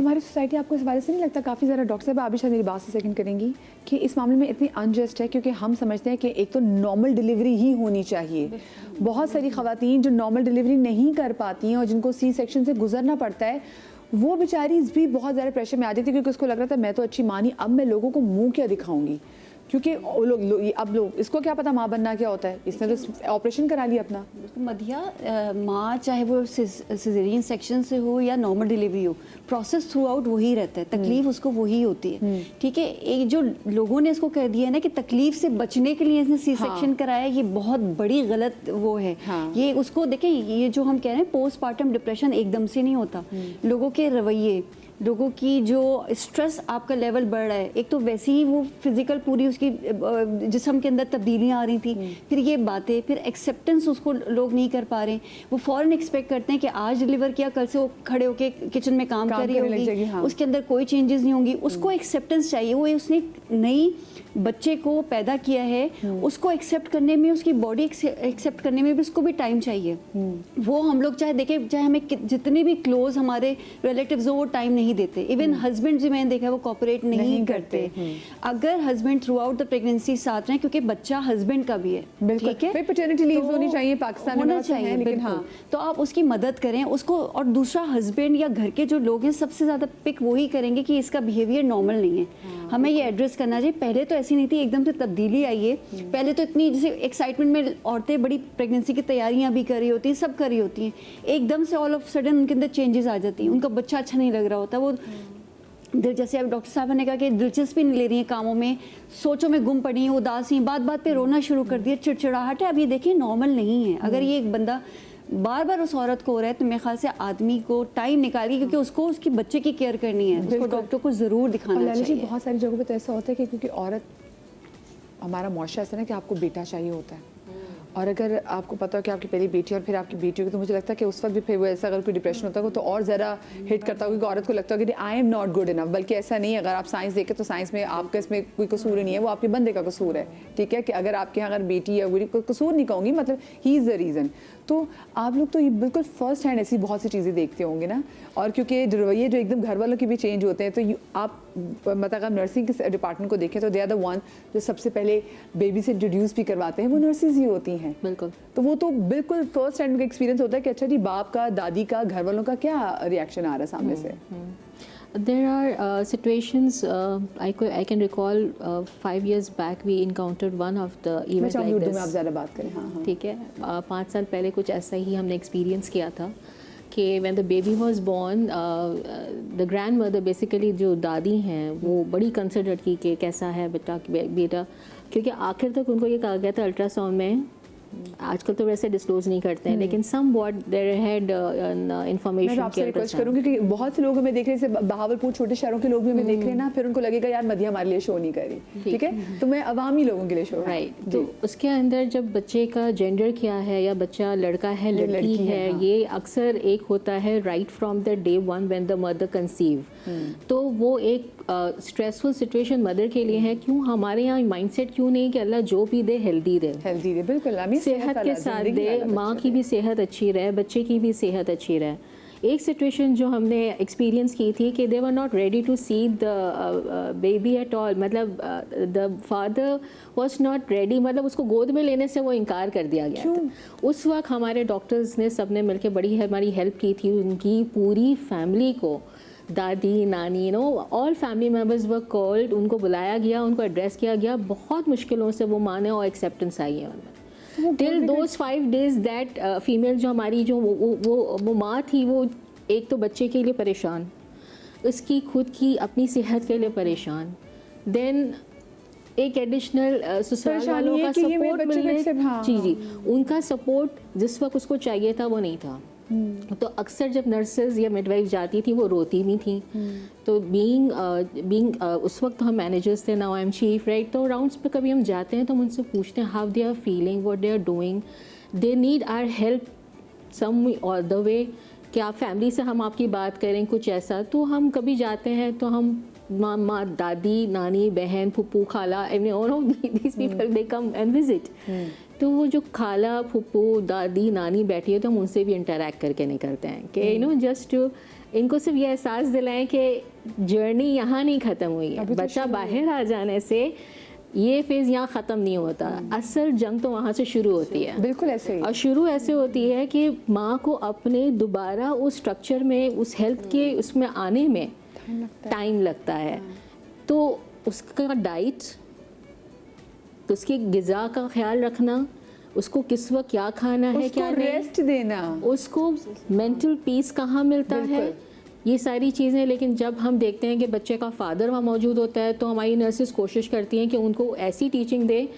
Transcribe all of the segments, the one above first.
हमारी सोसाइटी आपको इस बारे से नहीं लगता काफ़ी ज़्यादा, डॉक्टर साहब आप भी शायद मेरी बात से सेकंड करेंगी, कि इस मामले में इतनी अनजस्ट है क्योंकि हम समझते हैं कि एक तो नॉर्मल डिलीवरी ही होनी चाहिए। बहुत सारी ख़वातीन जो नॉर्मल डिलीवरी नहीं कर पाती हैं और जिनको सी सेक्शन से गुजरना पड़ता है, वो बेचारी भी बहुत ज़्यादा प्रेशर में आ जाती थी क्योंकि उसको लग रहा था मैं तो अच्छी माँ नहीं, अब मैं लोगों को मुँह क्या दिखाऊंगी, क्योंकि अब लोग इसको क्या पता माँ बनना क्या होता है, इसने तो ऑपरेशन करा लिया अपना। मधिया, माँ चाहे वो सिजेरियन सेक्शन से हो या नॉर्मल डिलीवरी हो, प्रोसेस थ्रू आउट वही रहता है, तकलीफ उसको वही होती है। ठीक है, एक जो लोगों ने इसको कह दिया है ना कि तकलीफ से बचने के लिए इसने सी सेक्शन कराया, ये बहुत बड़ी गलत वो है। ये उसको देखें, ये जो हम कह रहे हैं पोस्टमार्टम डिप्रेशन एकदम से नहीं होता। लोगों के रवैये, लोगों की जो स्ट्रेस आपका लेवल बढ़ रहा है, एक तो वैसे ही वो फिजिकल पूरी उसकी जिस्म के अंदर तब्दीलियां आ रही थी, फिर ये बातें, फिर एक्सेप्टेंस उसको लोग नहीं कर पा रहे। वो फौरन एक्सपेक्ट करते हैं कि आज डिलीवर किया, कल से वो खड़े होके किचन में काम कर रही होगी, उसके अंदर कोई चेंजेस नहीं होंगी। उसको एक्सेप्टेंस चाहिए, वो उसने नई बच्चे को पैदा किया है, उसको एक्सेप्ट करने में, उसकी बॉडी एक्सेप्ट करने में भी उसको भी टाइम चाहिए। वो हम लोग चाहे देखें, चाहे हमें जितने भी क्लोज हमारे रिलेटिव्स हो, वो टाइम नहीं देते। इवन हस्बैंड जो मैंने देखा है वो कोऑपरेट नहीं करते। अगर husband through out the pregnancy साथ रहें, क्योंकि बच्चा हस्बैंड का भी है, ठीक है, पैटर्निटी लीव होनी चाहिए, पाकिस्तान में चाहिए, लेकिन हाँ, तो आप उसकी मदद करें उसको। और दूसरा, हस्बैंड या घर के जो लोग हैं सबसे ज्यादा पिक वही करेंगे कि इसका बिहेवियर नॉर्मल नहीं है। हमें ये एड्रेस करना चाहिए। पहले तो ऐसी नहीं थी, एकदम से तब्दीली आई है। पहले तो इतनी जैसे एक्साइटमेंट में औरतें बड़ी प्रेगनेंसी की तैयारियां भी कर रही होती हैं, सब कर रही होती हैं, एकदम से ऑल ऑफ सडन उनके अंदर चेंजेस आ जाती हैं, उनका बच्चा अच्छा नहीं लग रहा होता, वो जैसे अब डॉक्टर साहब ने कहा कि दिलचस्पी नहीं ले रही है कामों में, सोचों में गुम पड़ी हैं, उदास हैं, बात बात पे रोना शुरू कर दिया, चिड़चिड़ाहट है। अब ये देखिए नॉर्मल नहीं है। अगर ये एक बंदा बार बार उस औरत को हो रहा है तो मेरे ख्याल से आदमी को टाइम निकालिए, क्योंकि उसको उसकी बच्चे की केयर करनी है, उसको डॉक्टर को ज़रूर दिखाना चाहिए। बहुत सारी जगहों पे तो ऐसा होता है कि क्योंकि औरत, हमारा मुआशरा ऐसा ना कि आपको बेटा चाहिए होता है, और अगर आपको पता हो कि आपकी पहली बेटी और फिर आपकी बेटी होगी, तो मुझे लगता है कि उस वक्त भी फिर वो ऐसा अगर कोई डिप्रेशन होता है तो और ज़्यादा हिट करता होगा, क्योंकि औरत को लगता है कि I am not good enough. बल्कि ऐसा नहीं है, अगर आप साइंस देखें तो साइंस में आपका इसमें कोई कसूर नहीं है, वो आपके बंदे का कसूर है। ठीक है, कि अगर आपके यहाँ अगर बेटी या कोई कसूर नहीं कहूँगी, मतलब ही इज़ द रीज़न। तो आप लोग तो ये बिल्कुल फर्स्ट हैंड ऐसी बहुत सी चीज़ें देखते होंगे ना, और क्योंकि रवैये जो एकदम घर वालों के भी चेंज होते हैं, तो आप मतलब अगर नर्सिंग के डिपार्टमेंट को देखें तो दे आर द वन जो सबसे पहले बेबी से इंट्रोड्यूस भी करवाते हैं, वो नर्सेज ही होती हैं। बिल्कुल, तो वो तो बिल्कुल फर्स्ट हैंड का एक्सपीरियंस होता है कि अच्छा जी बाप का, दादी का, घर वालों का क्या रिएक्शन आ रहा है सामने से। There are situations I can recall 5 years back we encountered one of the event like Urdu में this. आप ज़्यादा बात करें। हाँ, ठीक है, 5 साल पहले कुछ ऐसा ही हमने एक्सपीरियंस किया था कि when the baby was born, the grandmother basically जो दादी हैं वो बड़ी कंसिडर्ड की कि कैसा है बेटा, क्योंकि आखिर तक उनको ये कहा गया था अल्ट्रासाउंड में, आजकल तो वैसे डिस्क्लोज नहीं करते हैं, लेकिन सम व्हाट देयर हैड इन्फॉर्मेशन। मैं आपसे रिक्वेस्ट करूंगी कि बहुत से लोग हमें देख रहे हैं, जैसे बहावलपुर छोटे शहरों के लोग भी हमें देख रहे हैं ना, फिर उनको लगेगा यार मधिया हमारे लिए शो नहीं कर रही। ठीक है, तो मैं अवामी लोगों के लिए शो, राइट। तो उसके अंदर जब बच्चे का जेंडर क्या है, या बच्चा लड़का है लड़की है, ये अक्सर एक होता है right from the day one when the mother conceive. तो वो एक स्ट्रेसफुल सिचुएशन मदर के लिए है। क्यों हमारे यहाँ माइंडसेट क्यों नहीं कि अल्लाह जो भी दे हेल्दी दे, बिल्कुल सेहत के साथ दे, माँ की भी सेहत अच्छी रहे, बच्चे की भी सेहत अच्छी रहे। एक सिचुएशन जो हमने एक्सपीरियंस की थी कि they were not ready to see the baby at all, मतलब the father was not ready, मतलब उसको गोद में लेने से वो इनकार कर दिया गया था। उस वक्त हमारे डॉक्टर्स ने सबने मिलकर बड़ी हमारी हेल्प की थी, उनकी पूरी फैमिली को, दादी, नानी, all family members were called, उनको बुलाया गया, उनको एड्रेस किया गया। बहुत मुश्किलों से वो माने और एक्सेप्टेंस आई है उनमें। Till those 5 days that female जो हमारी जो वो माँ थी, वो एक तो बच्चे के लिए परेशान, उसकी खुद की अपनी सेहत के लिए परेशान, देन एक एडिशनल ससुराल वालों का सपोर्ट मिलने, जी उनका सपोर्ट जिस वक्त उसको चाहिए था वो नहीं था। तो अक्सर जब नर्सेज या मिडवाइफ जाती थी वो रोती भी थी। तो बीइंग उस वक्त हम मैनेजर्स थे, now I am chief, right. तो राउंड्स पे कभी हम जाते हैं तो हम उनसे पूछते हैं how they are feeling, what they are doing, they need our help some और द वे, कि आप फैमिली से हम आपकी बात करें कुछ ऐसा। तो हम कभी जाते हैं तो हम माँ, दादी, नानी, बहन, फुप्पू, खाला, all of these people they come and visit. तो वो जो खाला, फुप्पू, दादी, नानी बैठी है तो हम उनसे भी इंटरेक्ट करके निकलते हैं कि जस्ट टू इनको सिर्फ ये एहसास दिलाएं कि जर्नी यहाँ नहीं ख़त्म हुई है, बच्चा बाहर आ जाने से ये फेज़ यहाँ ख़त्म नहीं होता, असल जंग तो वहाँ से शुरू होती है। बिल्कुल ऐसे ही। और शुरू ऐसे होती है कि माँ को अपने दोबारा उस स्ट्रक्चर में, उस हेल्थ के उसमें आने में टाइम लगता है। तो उसका डाइट, उसकी ग़िज़ा का ख्याल रखना, उसको किस वक्त क्या खाना है, क्या रेस्ट देना, उसको मेंटल पीस कहाँ मिलता है, ये सारी चीज़ें। लेकिन जब हम देखते हैं कि बच्चे का फादर वहाँ मौजूद होता है तो हमारी नर्सेस कोशिश करती हैं कि उनको ऐसी टीचिंग दे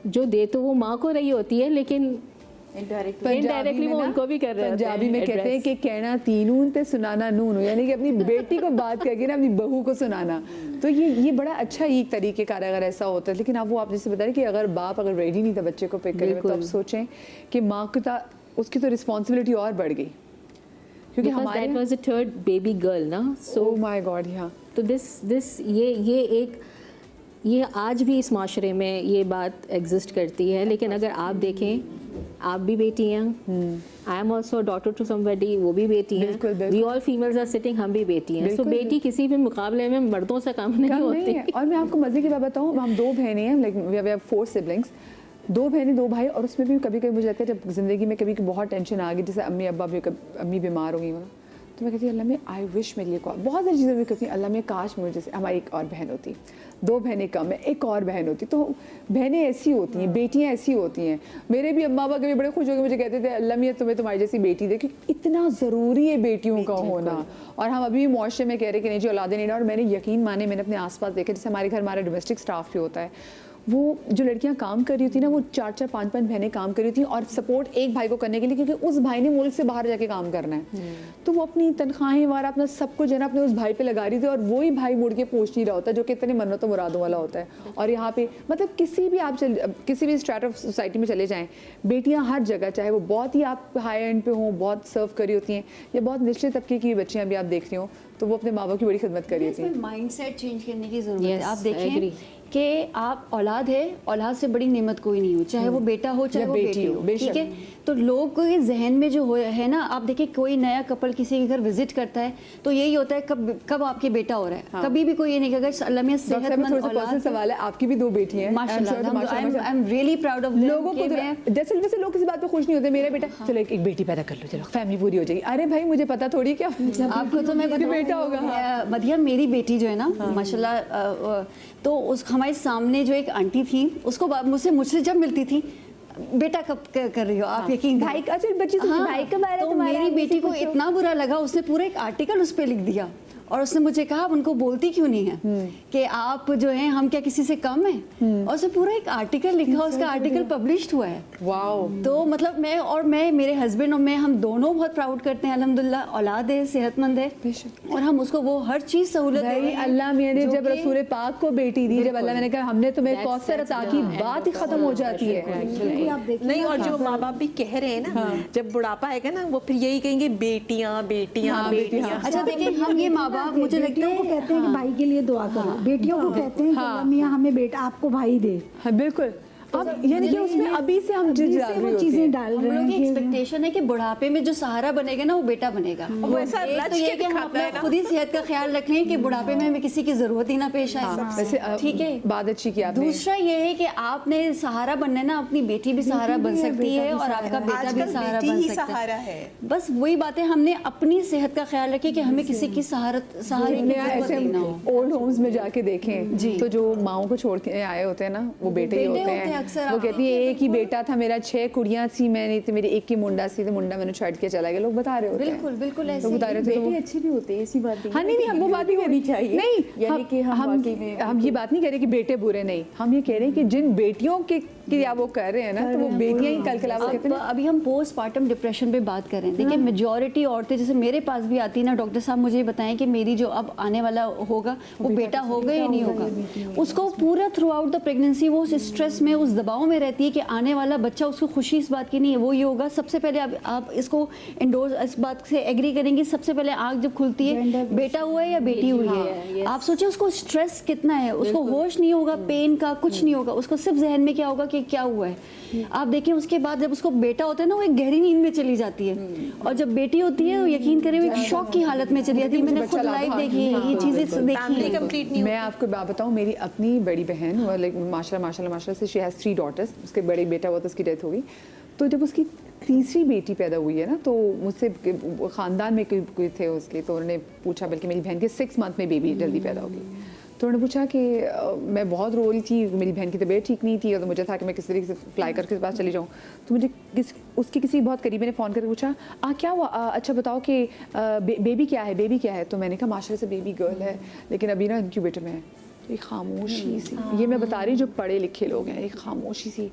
जो दे तो वो माँ को रही होती है, लेकिन इनडायरेक्टली वो उनको भी कर रहे हैं। पंजाबी में कहते हैं कि कहना तीनून ते सुनाना नून, यानी कि अपनी बेटी को बात करके ना अपनी बहू को सुनाना। तो ये बड़ा अच्छा एक तरीक़ेकार अगर ऐसा होता है। लेकिन अब वो आप जैसे बता रहे कि अगर बाप अगर रेडी नहीं था बच्चे को पिक करने में, तो आप सोचें कि माँ को उसकी तो रिस्पॉन्सिबिलिटी और बढ़ गई, क्योंकि हमारे that was the third baby girl ना। सो ओह माय गॉड। हाँ, तो दिस ये आज भी इस माशरे में ये बात एग्जिस्ट करती है। लेकिन अगर आप देखें, आप भी बेटी हैं, I am also daughter to somebody, वो भी बेटी हैं, we all females are sitting, हम भी बेटी हैं। सो बेटी किसी भी मुकाबले में मर्दों से कम नहीं होती। और मैं आपको मज़े की बात बताऊँ, हम 2 बहनें हैं, लाइक वी हैव 4 सिबलिंग्स, 2 बहनें 2 भाई। और उसमें भी कभी कभी मुझे लगता है जब ज़िंदगी में कभी बहुत टेंशन आ गई, जैसे अम्मी अब्बा भी, अम्मी बीमार हो गई हो ना, तो मैं कहती हूँ अल्लाह में आई विश मेरे लिए बहुत सारी चीज़ें भी कहती हूँ अल्लाह में काश मुझे जैसे हमारी एक और बहन होती, 2 बहनें कम है, एक और बहन होती। तो बहनें ऐसी होती हैं, बेटियाँ ऐसी होती हैं। मेरे भी अम्मा बाबा कभी बड़े खुश होकर मुझे कहते थे अल्लाह मियाँ तुम्हें तुम्हारी जैसी बेटी दे, क्योंकि इतना ज़रूरी है बेटियों का होना। और हम अभी भी मुआशरे में कह रहे कि नहीं जी औलादे नहीं। और मैंने यकीन माने, मैंने अपने आसपास देखा, जैसे हमारे घर हमारा डोमेस्टिक स्टाफ भी होता है, वो जो लड़कियां काम कर रही होती ना, वो 4-4 5-5 बहनें काम कर रही होती और सपोर्ट एक भाई को करने के लिए, क्योंकि उस भाई ने मुल्क से बाहर जाके काम करना है। तो वो अपनी तनख्वाहें वारा अपना सब कुछ जो है अपने उस भाई पे लगा रही थी, और वही भाई मुड़ के पूछ नहीं रहा होता, जो कि इतने मन्नतों मुरादों वाला होता है। और यहाँ पे मतलब किसी भी आप किसी भी स्ट्रेट ऑफ सोसाइटी में चले जाएँ, बेटियाँ हर जगह, चाहे वो बहुत ही आप हाई एंड पे हों, बहुत सर्व करी होती हैं, या बहुत निचले तबके की बच्चियाँ भी आप देख रही हो, तो वो अपने माँ बाप की बड़ी खिदमत करी होती हैं। माइंडसेट चेंज करने की ज़रूरत है। आप देखें कि आप औलाद है, औलाद से बड़ी नेमत कोई नहीं हो, चाहे वो बेटा हो चाहे वो बेटी हो, ठीक है। तो लोग के जहन में जो है ना, आप देखिए कोई नया कपल किसी के घर विजिट करता है तो यही होता है कब आपके बेटा हो रहा है। हाँ। कभी भी कोई ये नहीं कहेगा अल्लाह में सेहतमंद औलाद। सवाल है, आपकी भी 2 बेटी हैं माशाल्लाह, I am really proud of लोगों को। जैसे वैसे लोग किसी बात पे खुश नहीं होते, मेरा बेटा चलो एक बेटी पैदा कर लो, चलो फैमिली पूरी हो जाएगी। अरे भाई मुझे पता थोड़ी क्या आपको, तो मैं बेटा होगा। मदिया मेरी बेटी जो है ना माशाल्लाह, तो उस हमारे सामने जो एक आंटी थी, उसको मुझसे जब मिलती थी, बेटा कब कर रही हो आप, यकीन भाई का, अच्छा बच्ची भाई का बारे तो मेरी बेटी को इतना बुरा लगा, उसने पूरा एक आर्टिकल उस पर लिख दिया। और उसने मुझे कहा आप उनको बोलती क्यों नहीं है कि आप जो है हम क्या किसी से कम हैं। और उसने पूरा एक आर्टिकल लिखा, उसका आर्टिकल पब्लिश्ड हुआ है। वाओ। तो मतलब मैं मेरे हस्बैंड और मैं, हम दोनों बहुत प्राउड करते हैं अल्हम्दुलिल्लाह, औलाद है, सेहतमंद है, और हम उसको वो हर चीज़ सहूलत दे रहे हैं। अल्लाह मियां ने जब रसूल पाक को बेटी दी, जब अल्लाह ने कहा हमने तुम्हें कौसर अता की, बात ही खत्म हो जाती है। नहीं, और जो माँ बाप भी कह रहे हैं ना, जब बुढ़ापा आएगा ना, वो फिर यही कहेंगे बेटियां बेटियां बेटियां। अच्छा देखिए, हम ये माँ बाप, मुझे लगता है को कहते हैं कि भाई के लिए दुआ करो, बेटियों को कहते हैं कि अल्लाह मियां हमें बेटा, आपको भाई दे। हाँ बिल्कुल। अब यानी कि उसमें अभी से हम चीजें डाल रहे हैं। हम लोग की एक्सपेक्टेशन है कि बुढ़ापे में जो सहारा बनेगा ना वो बेटा बनेगा। वो ऐसा तो ये कि हम अपना खुद ही सेहत का ख्याल रख लें कि बुढ़ापे में हमें किसी की जरूरत ही ना पेश आए। ठीक है, बात अच्छी की आपने। दूसरा ये है कि आपने सहारा बनना है ना, अपनी बेटी भी सहारा बन सकती है और आपका बेटा भी सहारा बन सकता है। बस वही बात है, हमने अपनी सेहत का ख्याल रखे कि हमें किसी की सहारे ओल्ड होम्स में जाके देखें तो जो माओ को छोड़ के आए होते हैं ना, वो बेटे ही होते हैं। वो कहती है एक ही बेटा था मेरा, 6 कुड़ियां थी, मैंने तो मेरी एक ही मुंडा सी, तो मुंडा मैंने छड़ के चला गया। लोग बता रहे होते हैं। बिल्कुल बिल्कुल ऐसे बता रहे थे। बेटी अच्छी भी होती है, ऐसी बात नहीं। हाँ नहीं, वो बात ही होनी चाहिए। नहीं, यानी कि हम ये बात नहीं कह रहे कि बेटे बुरे नहीं, हम ये कह रहे हैं कि जिन बेटियों के आप वो कर रहे हैं ना, तो वो बेटियां ही कल कला कहते हैं। अभी हम पोस्टमार्टम डिप्रेशन पे बात कर रहे हैं। देखिए मेजॉरिटी औरतें जैसे मेरे पास भी आती है ना, डॉक्टर साहब मुझे बताएं कि मेरी जो अब आने वाला होगा वो बेटा होगा या नहीं होगा, उसको पूरा थ्रू आउट द प्रेगनेंसी वो उस स्ट्रेस में, उस दबाव में रहती है कि आने वाला बच्चा, उसको खुशी इस बात की नहीं है वो ये होगा। सबसे पहले आप इसको इंडोर्स इस बात से एग्री करेंगे, सबसे पहले आँख जब खुलती है बेटा हुआ है या बेटी हुई है, आप सोचिए उसको स्ट्रेस कितना है, उसको होश नहीं होगा, पेन का कुछ नहीं होगा, उसको सिर्फ जहन में क्या होगा कि कि क्या हुआ है। आप देखिए उसके बाद जब उसको बेटा होता है ना, वो एक गहरी नींद में चली जाती है, और जब बेटी होती है वो यकीन करें वो एक शॉक की हालत में चली जाती है। मैंने खुद लाइव देखी है ये चीज़ें देखी है। कंप्लीट नहीं मैं आपको बात बताऊं, मेरी अपनी बड़ी बहन माशाल्लाह से शी हैज़ 3 daughters, उसके बड़े बेटा हुआ तो उसकी डेथ हो गई। तो जब उसकी तीसरी बेटी पैदा हुई है ना, तो मुझसे ख़ानदान में कोई थे उसके, तो उन्होंने पूछा, बल्कि मेरी बहन के 6 month में बेबी जल्दी पैदा हो गई, तो उन्होंने पूछा कि मैं बहुत रो रही थी, मेरी बहन की तबीयत ठीक नहीं थी, और तो मुझे था कि मैं किसी तरीके से फ्लाई करके पास चली जाऊँ। तो मुझे उसकी किसी बहुत करीबी ने फ़ोन करके पूछा, क्या हुआ, अच्छा बताओ कि बेबी क्या है, बेबी क्या है। तो मैंने कहा माशाल्लाह से बेबी गर्ल है, लेकिन अभी ना इनक्यूबेटर में है। तो एक खामोशी सी, ये मैं बता रही जो पढ़े लिखे लोग हैं, एक खामोशी सी।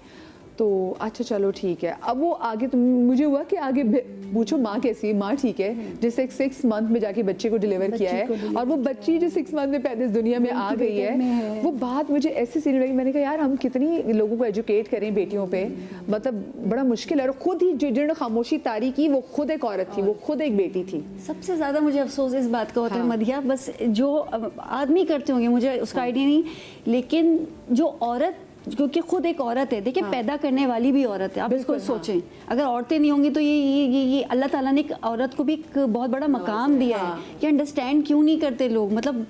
तो अच्छा चलो ठीक है। अब वो आगे तो मुझे हुआ कि आगे पूछो माँ कैसी है, माँ ठीक है, जिससे 6 month में जाके बच्चे को डिलीवर किया है, और वो बच्ची जो 6 month में पैदा इस दुनिया में आ गई है, वो बात मुझे ऐसे सीरियस लगी। मैंने कहा यार हम कितनी लोगों को एजुकेट करें बेटियों पे, मतलब बड़ा मुश्किल है। और खुद ही जिन्होंने खामोशी तारी की वो खुद एक औरत थी, वो खुद एक बेटी थी। सबसे ज़्यादा मुझे अफसोस इस बात का होता है मदिया, बस जो आदमी करते होंगे मुझे उसका आइडिया नहीं, लेकिन जो औरत, क्योंकि खुद एक औरत है, देखिए पैदा करने वाली भी औरत है। आप इसको सोचें, अगर औरतें नहीं होंगी तो ये अल्लाह ताला ने एक औरत को भी एक बहुत बड़ा मकाम दिया है कि अंडरस्टैंड क्यों नहीं करते लोग, मतलब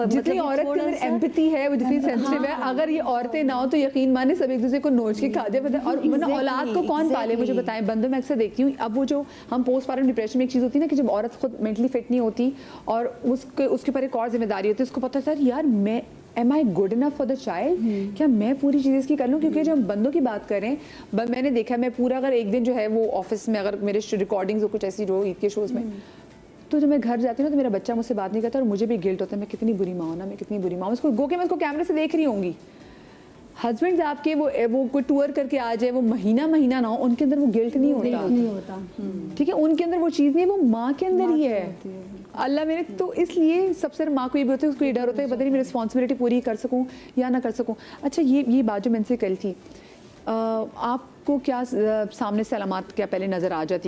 जितनी औरत के अंदर एम्पैथी है, वो जितनी सेंसिटिव है, अगर ये औरतें ना हो तो यकीन माने सब एक दूसरे को नोच के खा दे। और वरना औलाद को कौन पाले, मुझे बताएं। बंदों में अक्सर देखती हूँ, अब वो जो हम पोस्टपार्टम डिप्रेशन में एक चीज़ होती है ना कि जब औरत खुद मेंटली फिट नहीं होती और उसके ऊपर एक और जिम्मेदारी होती है, उसको पता है यार मैं am I good enough for the child, क्या मैं पूरी चीज़ इसकी कर लूँ। क्योंकि जब हम बंदों की बात करें, मैंने देखा मैं पूरा अगर एक दिन जो है वो ऑफिस में अगर मेरे रिकॉर्डिंग्स कुछ ऐसी जो ईद के शोज़ में, तो जब मैं घर जाती हूँ ना तो मेरा बच्चा मुझसे बात नहीं करता और मुझे भी गिल्ट होता है, मैं कितनी बुरी माँ हूँ ना, मैं कितनी बुरी माँ हूँ। उसको गो के मैं उसको कैमरे से देख रही होंगी। हस्बैंड्स आपके वो कोई टूर करके आ जाए, वो महीना ना हो, उनके अंदर वो गिल्ट नहीं होता, ठीक है, उनके अंदर वो चीज़ नहीं है, वो माँ के अंदर ही है। अल्लाह मेरे, तो इसलिए सबसे माँ को ये भी होता है, उसको ये डर होता है पता नहीं मैं रिस्पॉन्सिबिलिटी पूरी कर सकूँ या ना कर सकूँ। अच्छा ये बात जो मैंने से कल थी, आपको क्या सामने से अलामात क्या पहले नज़र आ जाती हैं